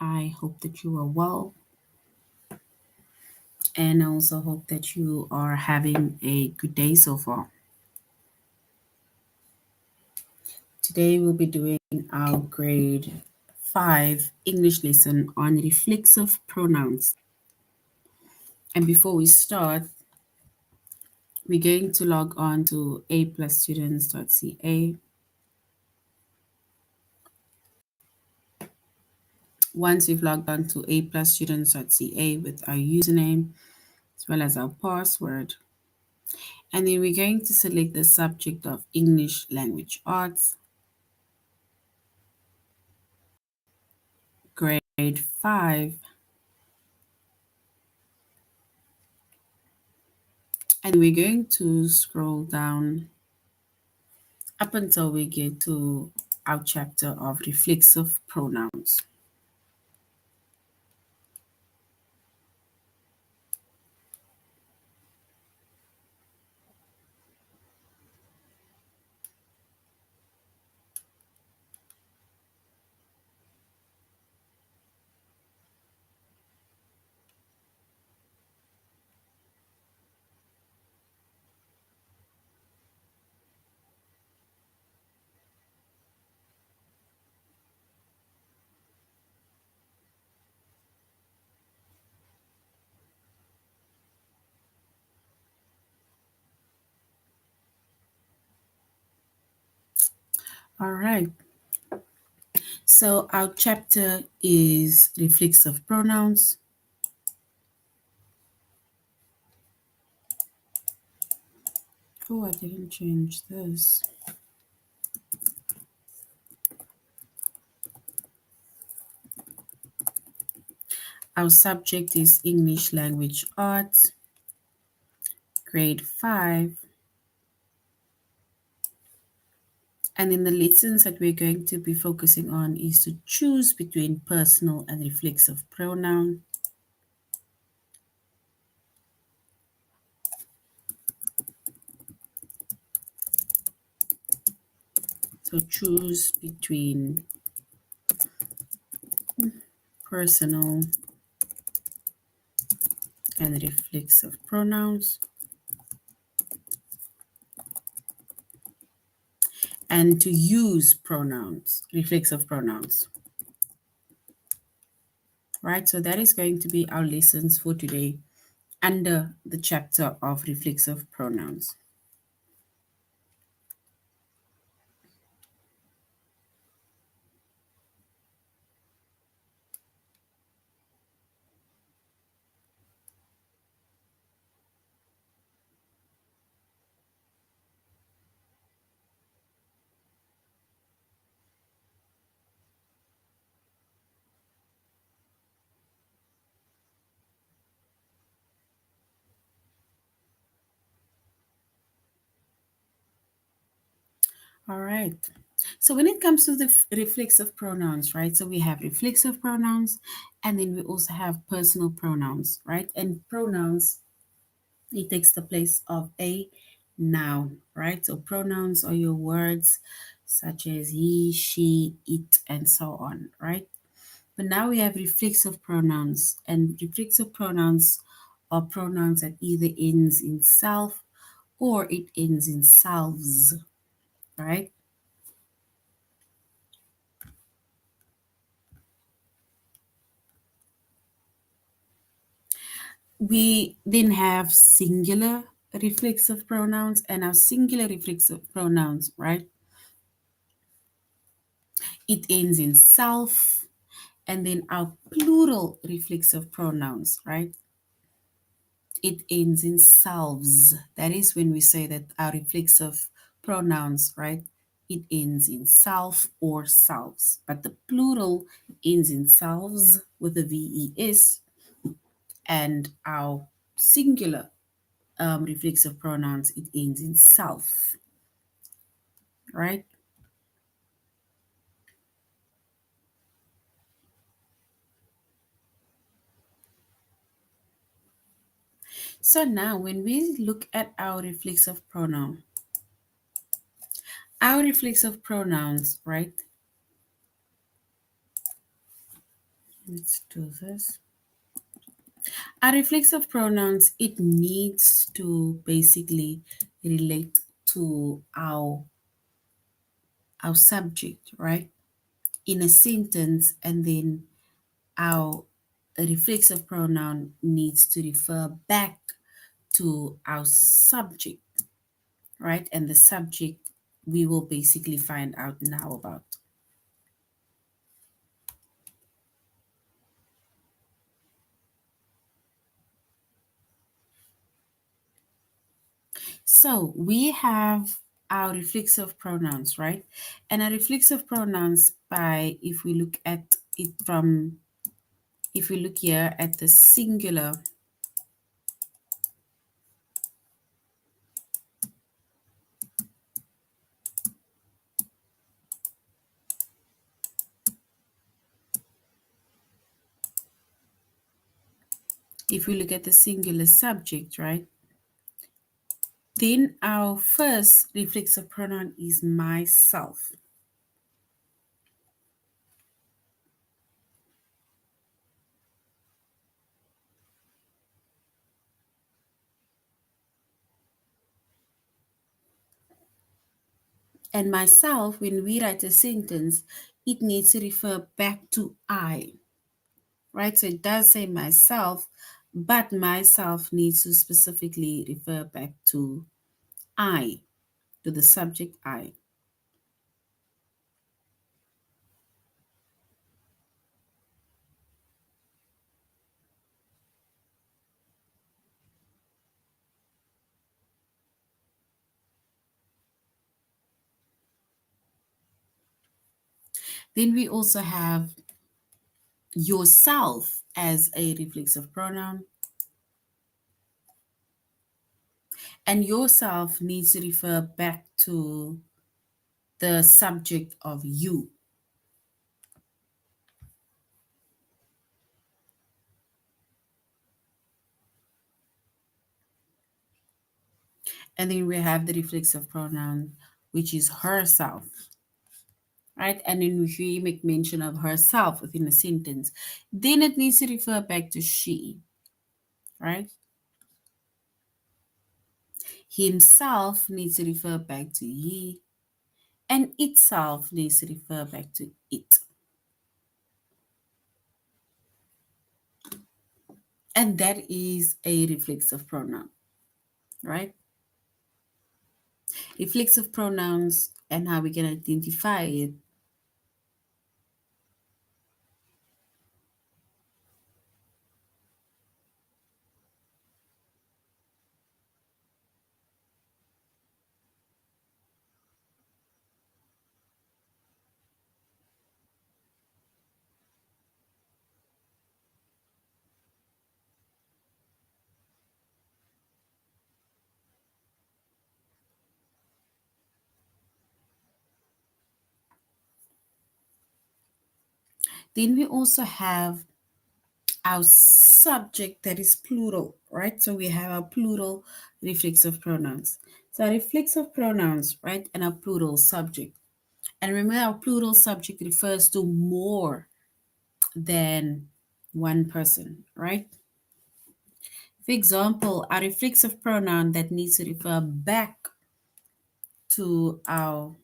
I hope that you are well, and I also hope that you are having a good day so far. Today, we'll be doing our grade 5 English lesson on reflexive pronouns. And before we start, we're going to log on to aplusstudents.ca. Once we've logged on to aplusstudents.ca with our username as well as our password, and then we're going to select the subject of English language arts, grade 5, and we're going to scroll down up until we get to our chapter of reflexive pronouns. All right. So our chapter is reflexive pronouns. Oh, I didn't change this. Our subject is English language arts, grade 5. And in the lessons that we're going to be focusing on is to choose between personal and reflexive pronoun. So choose between personal and reflexive pronouns. And to use pronouns, reflexive pronouns. Right, so that is going to be our lessons for today under the chapter of reflexive pronouns. All right. So when it comes to the reflexive pronouns, right? So we have reflexive pronouns, and then we also have personal pronouns, right? And pronouns, it takes the place of a noun, right? So pronouns are your words such as he, she, it, and so on, right? But now we have reflexive pronouns, and reflexive pronouns are pronouns that either ends in self or it ends in selves, right? We then have singular reflexive pronouns, and our singular reflexive pronouns, right? It ends in self, and then our plural reflexive pronouns, right? It ends in selves. That is when we say that our reflexive pronouns, right? It ends in self or selves, but the plural ends in selves with a VES, and our singular reflexive pronouns, it ends in self, right? So now when we look at our reflexive pronouns, right? Let's do this. Our reflexive pronouns, it needs to basically relate to our subject, right? In a sentence, and then our reflexive pronoun needs to refer back to our subject, right? And the subject we will basically find out now about. So we have our reflexive pronouns, right? And our reflexive pronouns, by if we look at it from, if we look here at the singular, if we look at the singular subject, right? Then our first reflexive pronoun is myself. And myself, when we write a sentence, it needs to refer back to I, right? So it does say myself, but myself needs to specifically refer back to I, to the subject I. Then we also have yourself as a reflexive pronoun, and yourself needs to refer back to the subject of you. And then we have the reflexive pronoun, which is herself, right? And then if we make mention of herself within a sentence, then it needs to refer back to she, right? Himself needs to refer back to he, and itself needs to refer back to it. And that is a reflexive pronoun, right? Reflexive pronouns and how we can identify it. Then we also have our subject that is plural, right? So we have our plural reflexive pronouns. So our reflexive pronouns, right, and our plural subject. And remember, our plural subject refers to more than one person, right? For example, a reflexive pronoun that needs to refer back to our,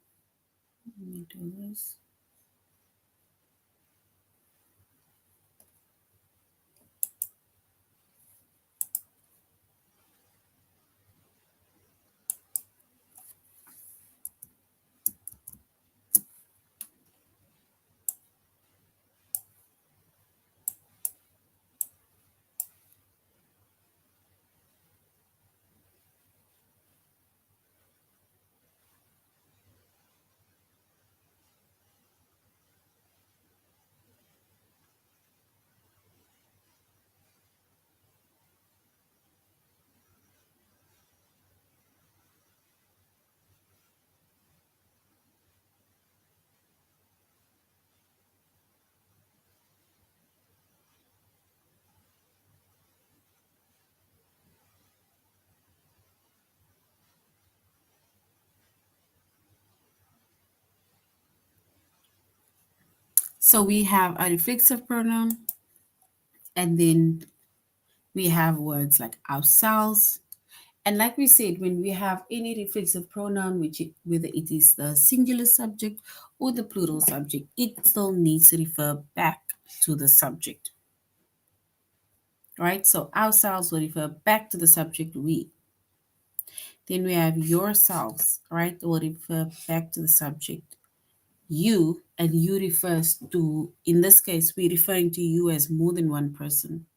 let me do this. So we have a reflexive pronoun, and then we have words like ourselves. And like we said, when we have any reflexive pronoun, whether it is the singular subject or the plural subject, it still needs to refer back to the subject, right? So ourselves will refer back to the subject we. Then we have yourselves, right? Will refer back to the subject you, and you refers to, in this case, we're referring to you as more than one person.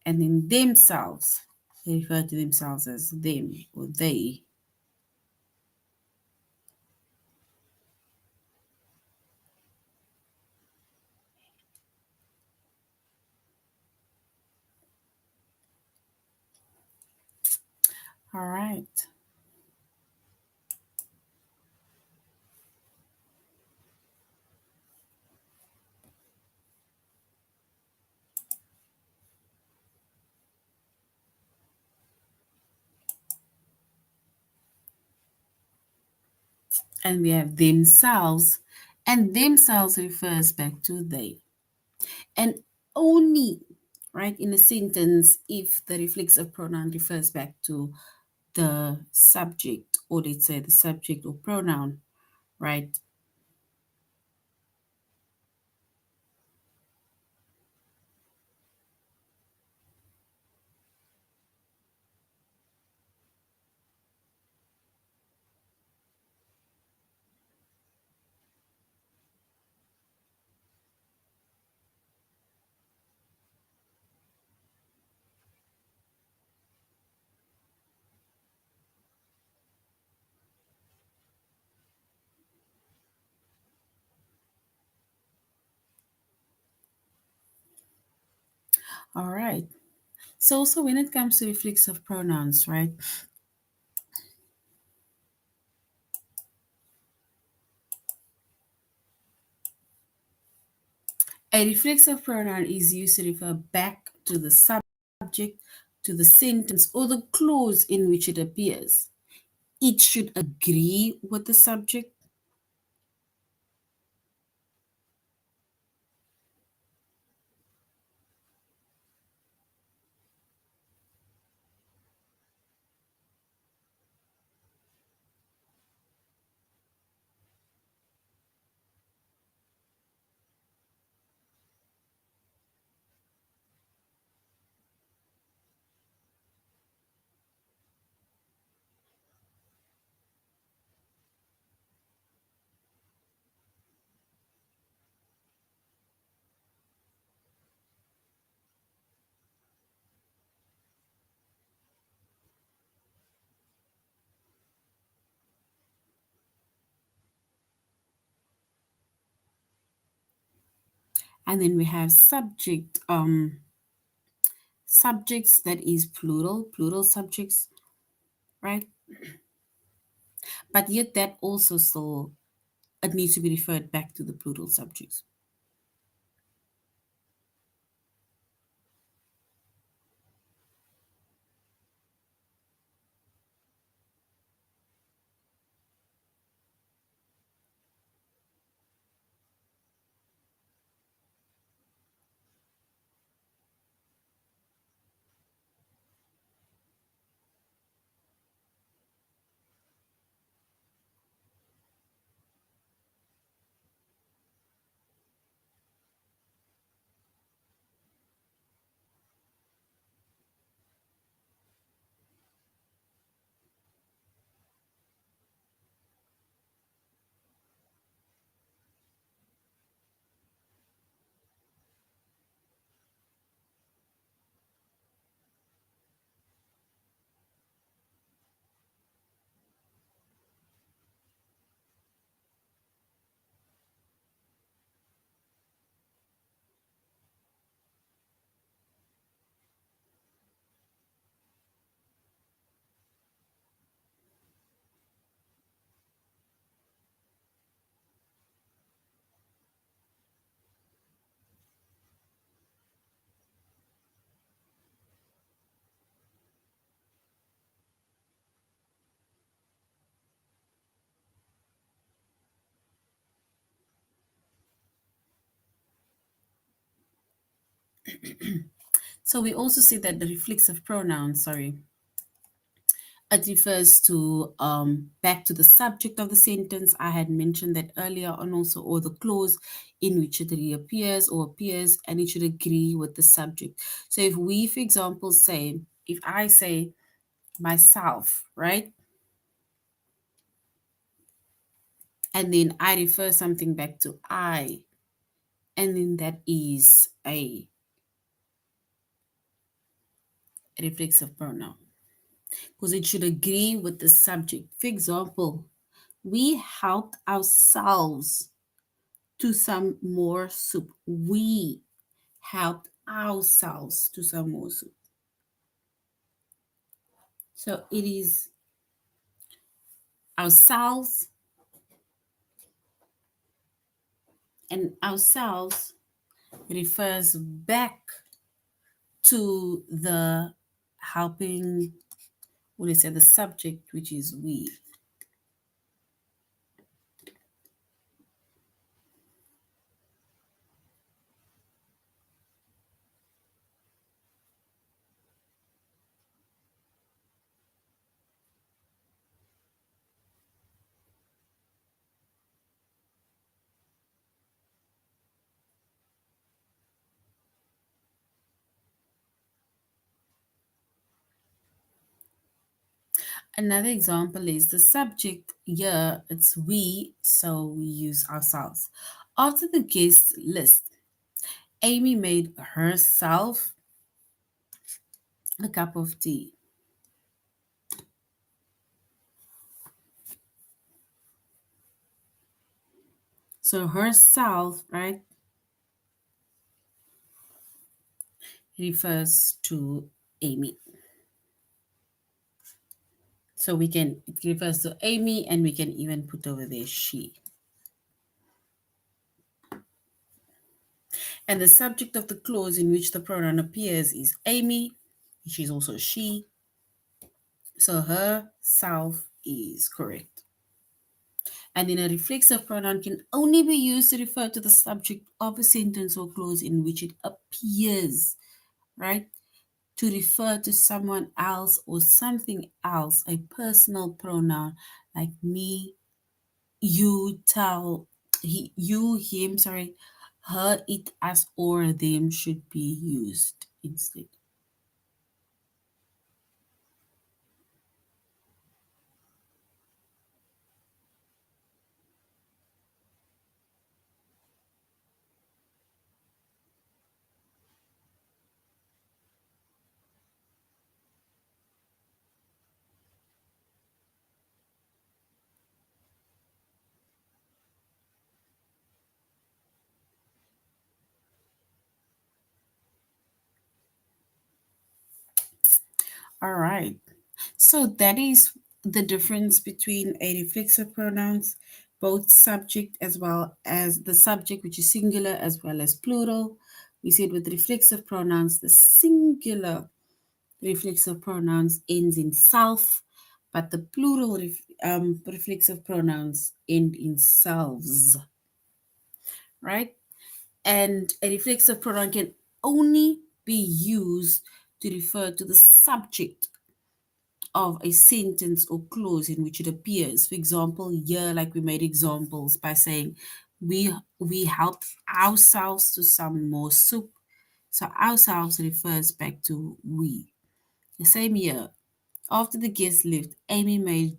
And then themselves, they refer to themselves as them or they. All right. And we have themselves, and themselves refers back to they. And only, right, in a sentence, if the reflexive pronoun refers back to the subject, or let's say the subject or pronoun, right? All right. So when it comes to reflexive pronouns, right? A reflexive pronoun is used to refer back to the subject, to the sentence, or the clause in which it appears. It should agree with the subject. And then we have subjects that is plural subjects, right? But yet that also still, it needs to be referred back to the plural subjects. So we also see that the reflexive pronoun, sorry, it refers to back to the subject of the sentence. I had mentioned that earlier on also, or the clause in which it reappears or appears, and it should agree with the subject. So if we, for example, say, if I say myself, right? And then I refer something back to I, and then that is a reflexive pronoun because it should agree with the subject. For example, we helped ourselves to some more soup. We helped ourselves to some more soup. So it is ourselves, and ourselves refers back to the helping, what is it, the subject, which is we. Another example is the subject here, it's we, so we use ourselves. After the guest list, Amy made herself a cup of tea. So herself, right, refers to Amy. So we can, it refers to Amy, and we can even put over there she. And the subject of the clause in which the pronoun appears is Amy, which is also she. So herself is correct. And then a reflexive pronoun can only be used to refer to the subject of a sentence or clause in which it appears, right? To refer to someone else or something else, a personal pronoun like me, you, tell, he, you, him, sorry, her, it, us, or them should be used instead. All right. So that is the difference between a reflexive pronouns, both subject as well as the subject, which is singular, as well as plural. We said with reflexive pronouns, the singular reflexive pronouns ends in self, but the plural reflexive pronouns end in selves, right? And a reflexive pronoun can only be used to refer to the subject of a sentence or clause in which it appears. For example, here, like we made examples by saying, we helped ourselves to some more soup. So ourselves refers back to we. The same year, after the guest left, Amy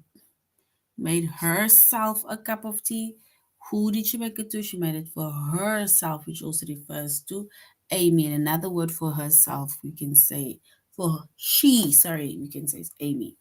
made herself a cup of tea. Who did she make it to? She made it for herself, which also refers to Amy. And another word for herself, we can say for she, sorry, we can say it's Amy.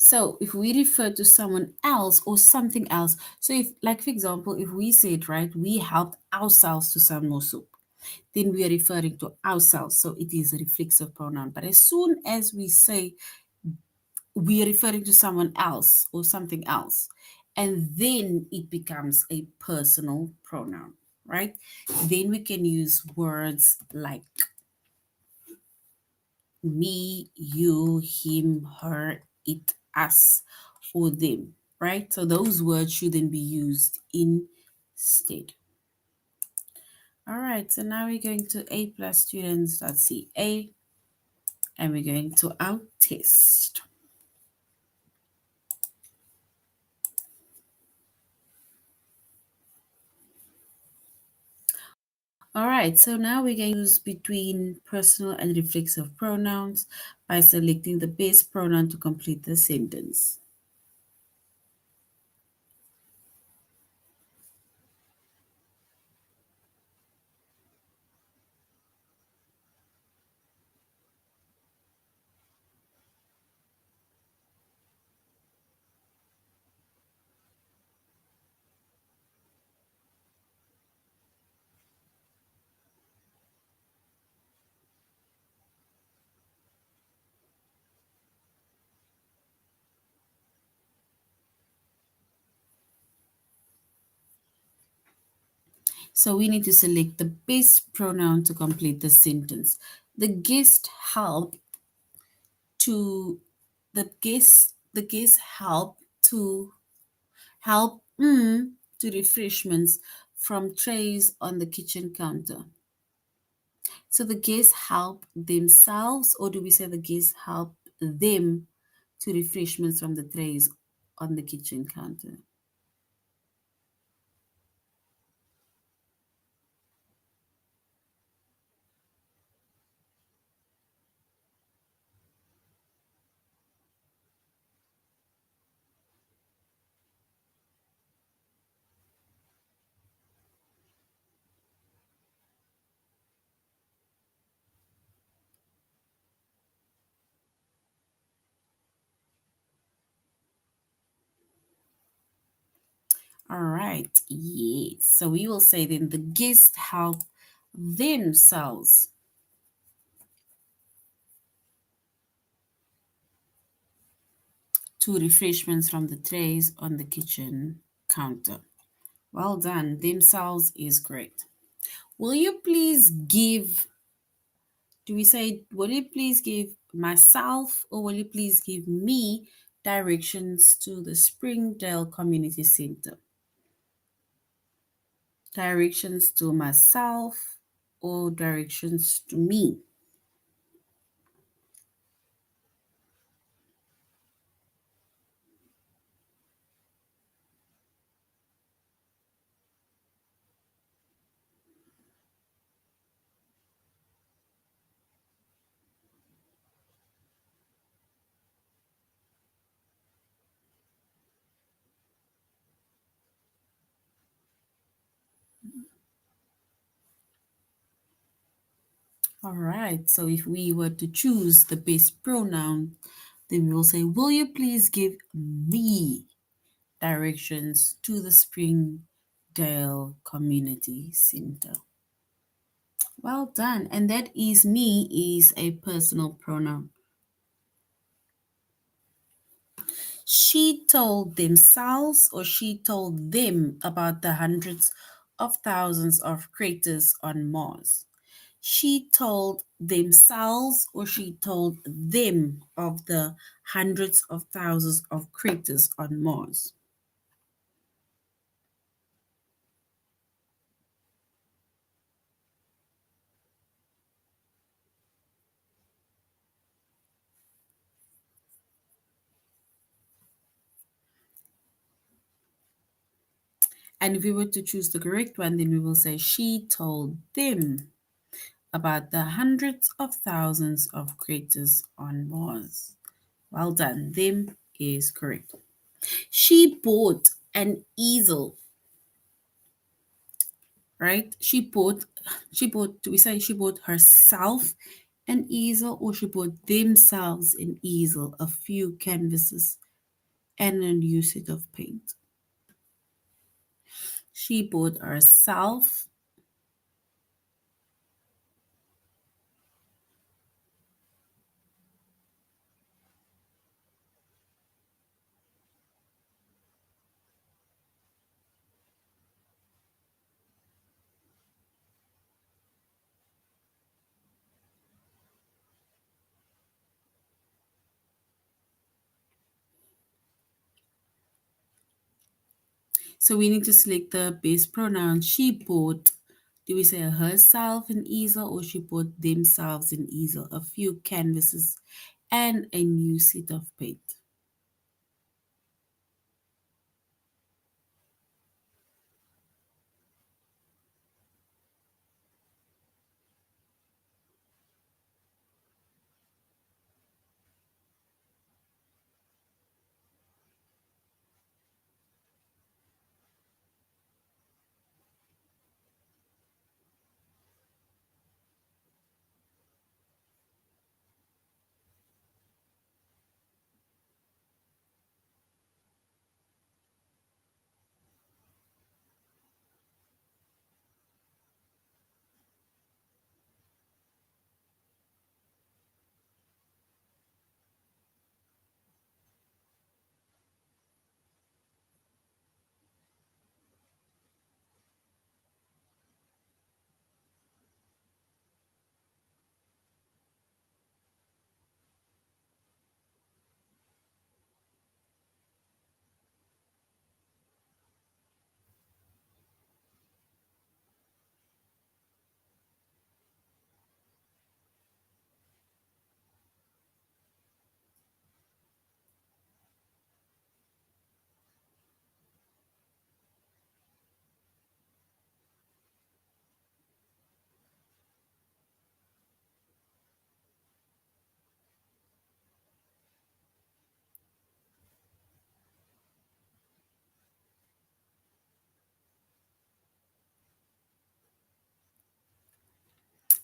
So if we refer to someone else or something else, so if, like for example, if we said, right, we helped ourselves to some more soup, then we are referring to ourselves. So it is a reflexive pronoun. But as soon as we say we are referring to someone else or something else, and then it becomes a personal pronoun, right? Then we can use words like me, you, him, her, it, us, or them, right? So those words shouldn't be used instead. All right, so now we're going to A plus students.ca and we're going to our test. All right, so now we're going to choose between personal and reflexive pronouns by selecting the best pronoun to complete the sentence. So we need to select the best pronoun to complete the sentence. The guest help to the guest help to refreshments from trays on the kitchen counter. So the guests help themselves, or do we say the guests help them to refreshments from the trays on the kitchen counter? All right, yes. So we will say then the guests help themselves to refreshments from the trays on the kitchen counter. Well done. Themselves is great. Will you please give, do we say, will you please give myself or will you please give me directions to the Springdale Community Center? Directions to myself or directions to me? All right, so if we were to choose the best pronoun, then we will say, will you please give me directions to the Springdale Community Center? Well done. And that is me is a personal pronoun. She told themselves or she told them about the hundreds of thousands of craters on Mars. She told themselves or she told them of the hundreds of thousands of craters on Mars. And if we were to choose the correct one, then we will say she told them about the hundreds of thousands of craters on Mars. Well done. Them is correct. She bought an easel, right? She bought, do we say she bought herself an easel or she bought themselves an easel, a few canvases? and a new set of paint. She bought herself So we need to select the best pronoun. She bought, do we say herself an easel or she bought themselves an easel, a few canvases, and a new set of paint?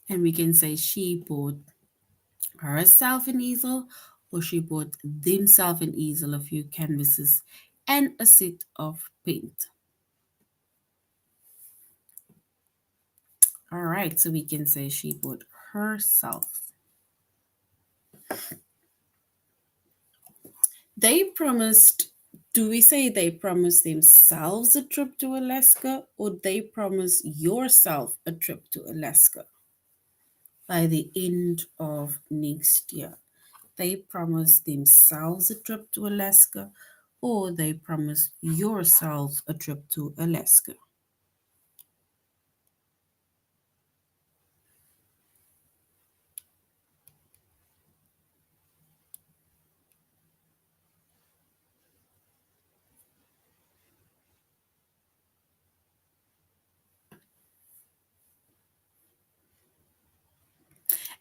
And we can say she bought herself an easel or she bought themselves an easel, a few canvases, and a set of paint. All right, so we can say she bought herself. They promised, do we say they promised themselves a trip to Alaska or they promise yourself a trip to Alaska by the end of next year? They promise themselves a trip to Alaska or they promise yourself a trip to Alaska.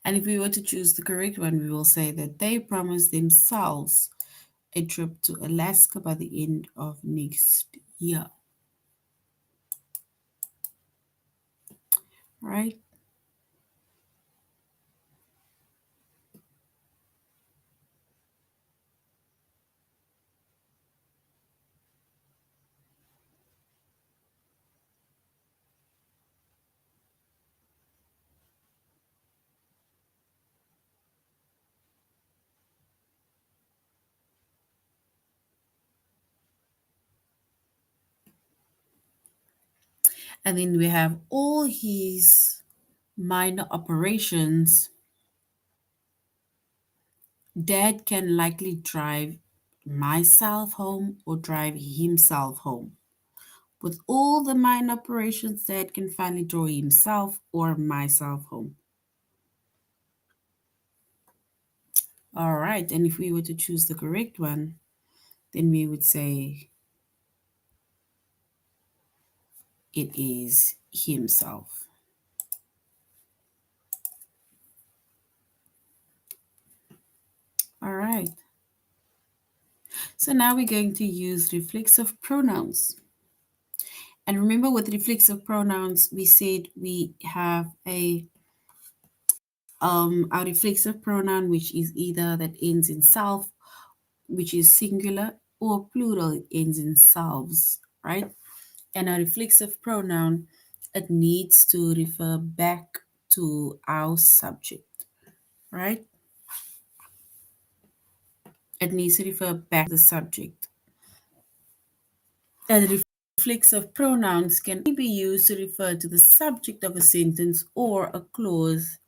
And if we were to choose the correct one, we will say that they promise themselves a trip to Alaska by the end of next year, right? And then we have all his minor operations. Dad can likely drive myself home or drive himself home. With all the minor operations, Dad can finally drive himself or myself home. All right, and if we were to choose the correct one, then we would say it is himself. All right, so now we're going to use reflexive pronouns. And remember with reflexive pronouns, we said we have a reflexive pronoun which is either that ends in self, which is singular, or plural, it ends in selves, right? And a reflexive pronoun, it needs to refer back to our subject, right? It needs to refer back to the subject. And reflexive pronouns can be used to refer to the subject of a sentence or a clause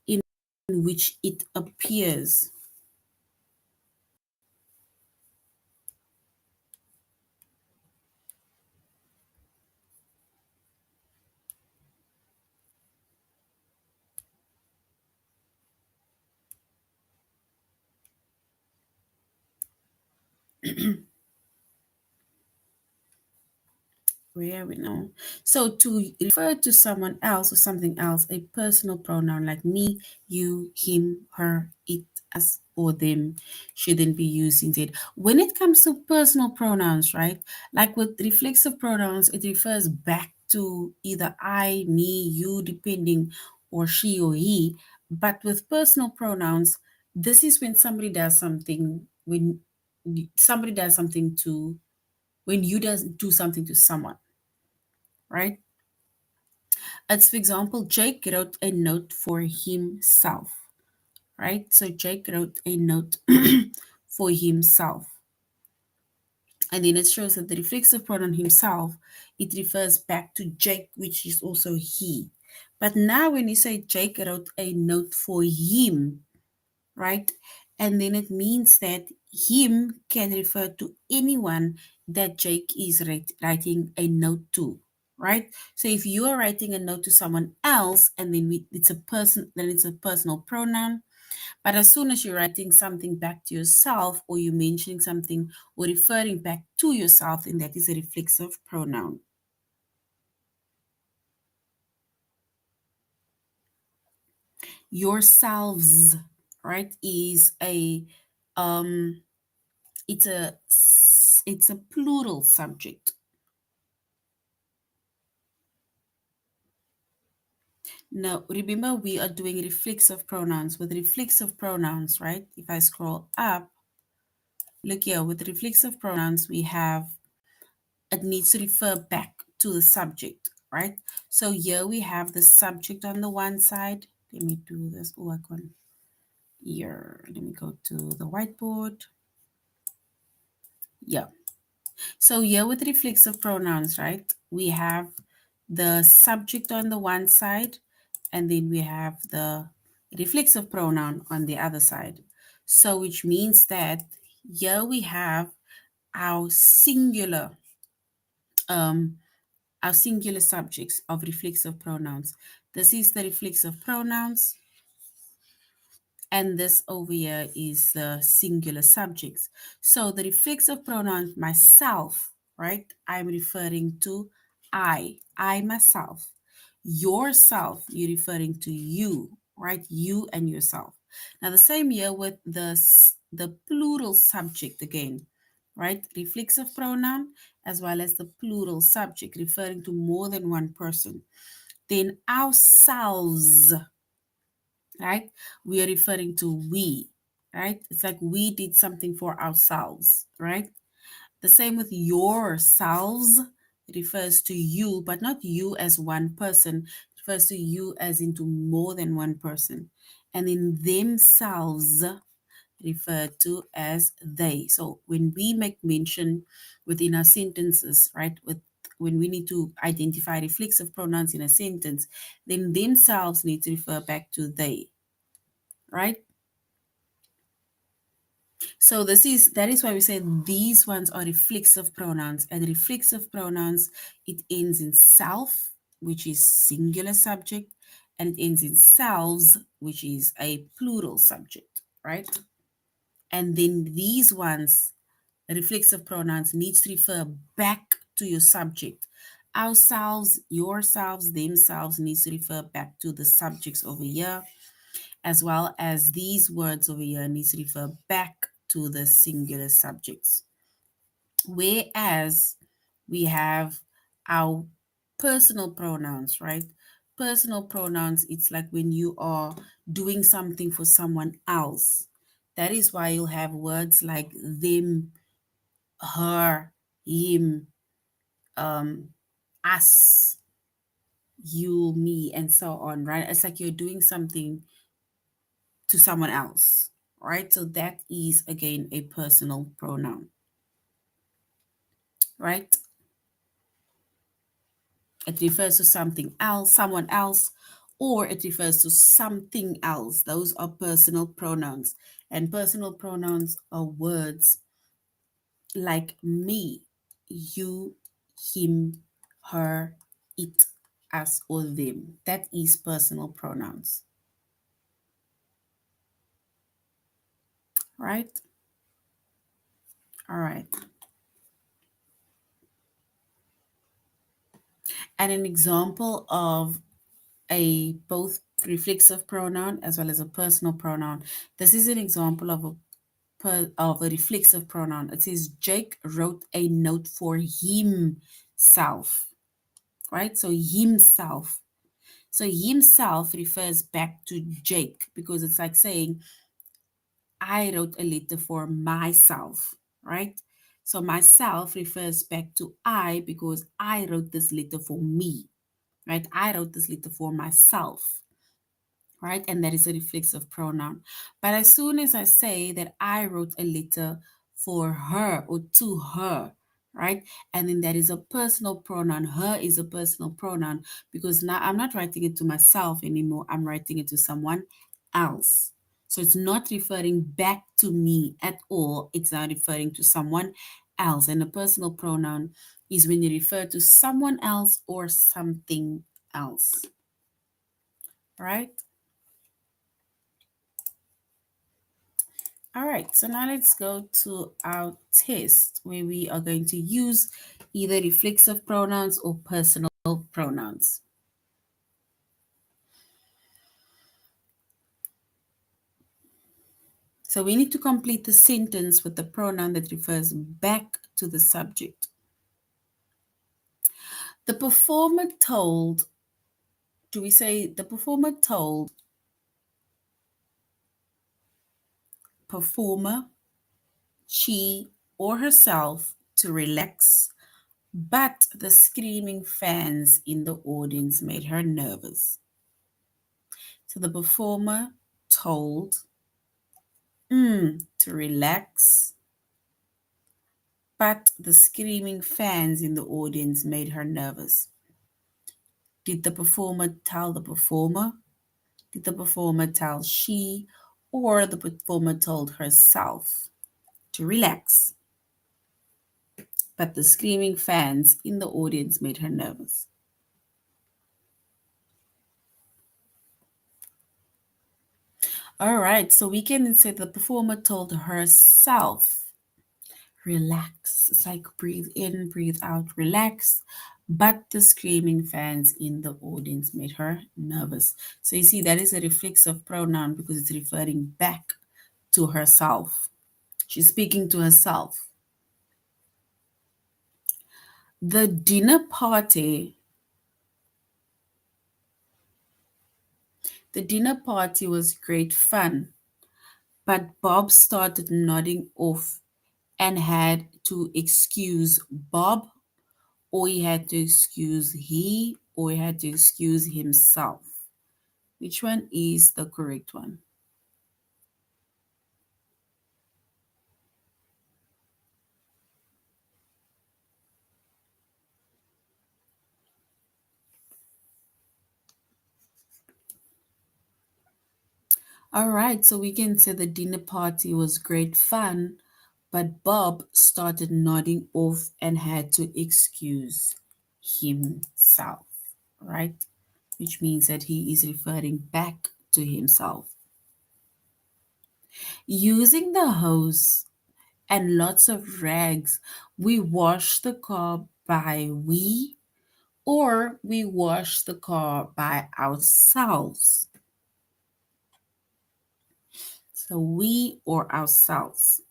in which it appears. Where are we now? So to refer to someone else or something else, a personal pronoun like me, you, him, her, it, us, or them shouldn't be used instead. When it comes to personal pronouns, right? Like with reflexive pronouns, it refers back to either I, me, you, depending, or she or he. But with personal pronouns, this is when somebody does something, when somebody does something to, when you does do something to someone, right? As for example, Jake wrote a note for himself, right? So Jake wrote a note for himself. And then it shows that the reflexive pronoun himself, it refers back to Jake, which is also he. But now when you say Jake wrote a note for him, right? And then it means that him can refer to anyone that Jake is writing a note to, right? So if you are writing a note to someone else and then it's a person, then it's a personal pronoun. But as soon as you're writing something back to yourself or you're mentioning something or referring back to yourself, then that is a reflexive pronoun. Yourselves, right, is a um it's a it's a plural subject. Now remember we are doing reflexive pronouns. With reflexive pronouns, right, if I scroll up, look here, with reflexive pronouns we have, it needs to refer back to the subject, right? So here we have the subject on the one side. Let me do this. Oh, I can here, let me go to the whiteboard. Yeah. So here with reflexive pronouns, right, we have the subject on the one side, and then we have the reflexive pronoun on the other side. So which means that here we have our singular, um, our singular subjects of reflexive pronouns. This is the reflexive pronouns, and this over here is the singular subjects. So the reflexive pronoun myself, right? I'm referring to I myself. Yourself, you're referring to you, right? You and yourself. Now the same here with the plural subject again, right? Reflexive pronoun as well as the plural subject referring to more than one person. Then ourselves, right? We are referring to we, right? It's like we did something for ourselves, right? The same with yourselves. It refers to you, but not you as one person. It refers to you as into more than one person. And in themselves, referred to as they. So when we make mention within our sentences, right, with when we need to identify reflexive pronouns in a sentence, then themselves need to refer back to they, right? So that is why we say these ones are reflexive pronouns. And reflexive pronouns, it ends in self, which is singular subject, and it ends in selves, which is a plural subject, right? And then these ones, reflexive pronouns, needs to refer back to your subject. Ourselves, yourselves, themselves needs to refer back to the subjects over here, as well as these words over here needs to refer back to the singular subjects. Whereas we have our personal pronouns, right? Personal pronouns, it's like when you are doing something for someone else. That is why you'll have words like them, her, him, us, you, me, and so on, right? It's like you're doing something to someone else, right? So that is again a personal pronoun, right? It refers to something else, someone else, or it refers to something else. Those are personal pronouns. And personal pronouns are words like me, you, him, her, it, us, or them. That is personal pronouns, right? All right. And an example of a both reflexive pronoun as well as a personal pronoun. This is an example of a reflexive pronoun. It says Jake wrote a note for himself, right? So himself. So himself refers back to Jake because it's like saying I wrote a letter for myself, right? So myself refers back to I because I wrote this letter for me, right? I wrote this letter for myself, right? And that is a reflexive pronoun. But as soon as I say that I wrote a letter for her or to her, right? And then that is a personal pronoun. Her is a personal pronoun because now I'm not writing it to myself anymore. I'm writing it to someone else. So it's not referring back to me at all. It's now referring to someone else. And a personal pronoun is when you refer to someone else or something else, right? All right, so now let's go to our test where we are going to use either reflexive pronouns or personal pronouns. So we need to complete the sentence with the pronoun that refers back to the subject. The performer told, do we say the performer told performer, she or herself to relax, but the screaming fans in the audience made her nervous. So the performer told to relax, but the screaming fans in the audience made her nervous. Did the performer tell the performer? Did the performer tell she? Or the performer told herself to relax, but the screaming fans in the audience made her nervous? All right, so we can say the performer told herself relax. It's like breathe in, breathe out, relax. But the screaming fans in the audience made her nervous. So you see, that is a reflexive pronoun because it's referring back to herself. She's speaking to herself. The dinner party, the dinner party was great fun, but Bob started nodding off and had to excuse Bob, or he had to excuse he, or he had to excuse himself. Which one is the correct one? All right, so we can say the dinner party was great fun, but Bob started nodding off and had to excuse himself, right? Which means that he is referring back to himself. Using the hose and lots of rags, we wash the car by we, or we wash the car by ourselves. So we or ourselves.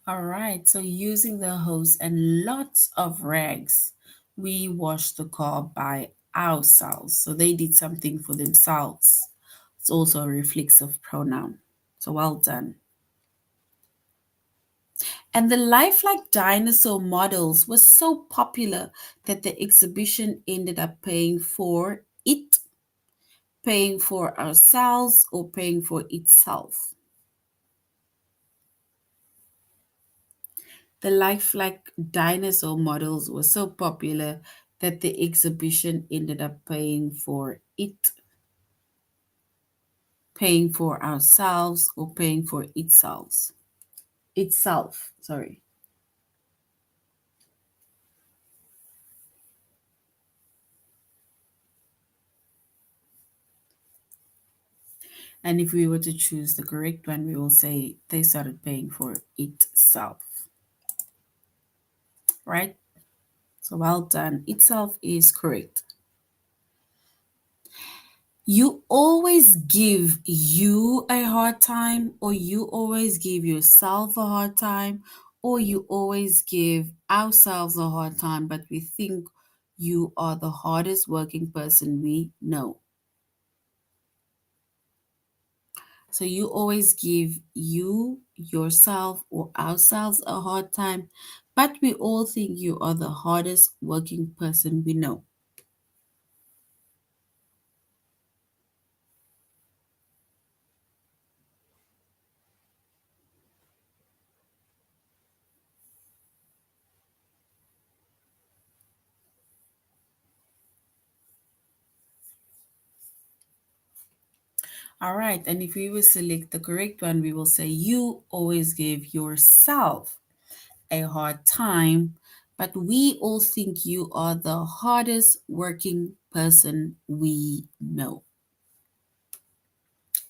All right, so using the hose and lots of rags, we washed the car by ourselves. So they did something for themselves. It's also a reflexive pronoun. So well done. And the lifelike dinosaur models were so popular that the exhibition ended up paying for it, paying for ourselves, or paying for itself. The lifelike dinosaur models were so popular that the exhibition ended up paying for it, paying for ourselves, or paying for itself. Itself, sorry. And if we were to choose the correct one, we will say they started paying for itself, right? So well done. Itself is correct. You always give you a hard time, or you always give yourself a hard time, or you always give ourselves a hard time, but we think you are the hardest working person we know. So you always give you, yourself, or ourselves a hard time, but we all think you are the hardest working person we know. All right, and if we will select the correct one, we will say you always give yourself a hard time, but we all think you are the hardest working person we know.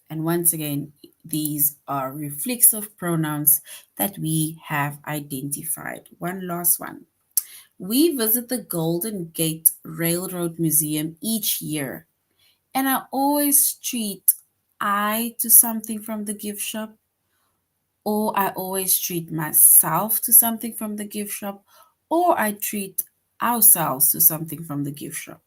And once again, these are reflexive pronouns that we have identified. One last one. We visit the Golden Gate Railroad Museum each year, and I always treat I to something from the gift shop, or I always treat myself to something from the gift shop, or I treat ourselves to something from the gift shop.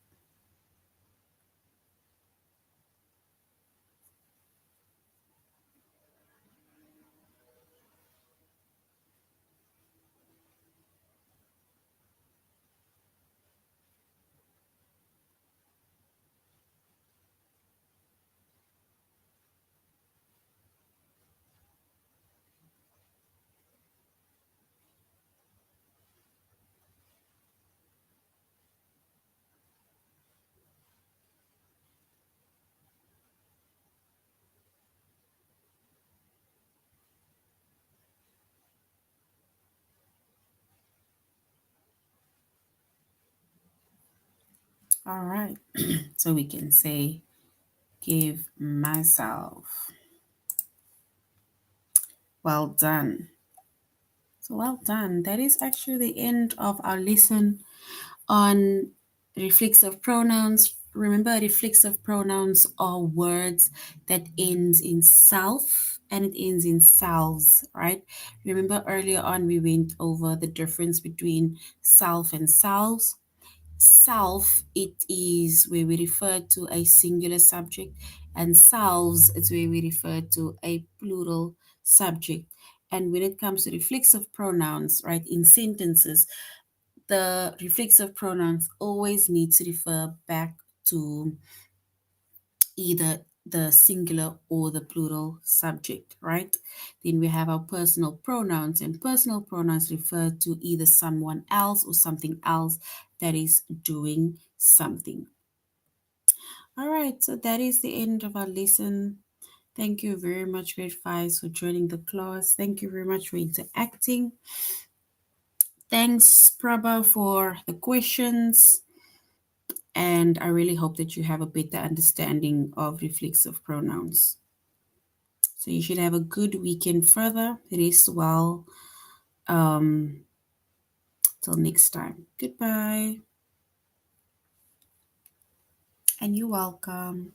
All right. So we can say, give myself. Well done. So well done. That is actually the end of our lesson on reflexive pronouns. Remember, reflexive pronouns are words that ends in self and it ends in selves, right? Remember earlier on we went over the difference between self and selves. Self, it is where we refer to a singular subject, and selves, it's where we refer to a plural subject. And when it comes to reflexive pronouns, right, in sentences, the reflexive pronouns always need to refer back to either the singular or the plural subject, right? Then we have our personal pronouns, and personal pronouns refer to either someone else or something else that is doing something. All right, so that is the end of our lesson. Thank you very much, grade 5, for joining the class. Thank you very much for interacting. Thanks, Prabha, for the questions. And I really hope that you have a better understanding of reflexive pronouns. So you should have a good weekend further. Rest well. Um, Till next time. Goodbye. And you're welcome.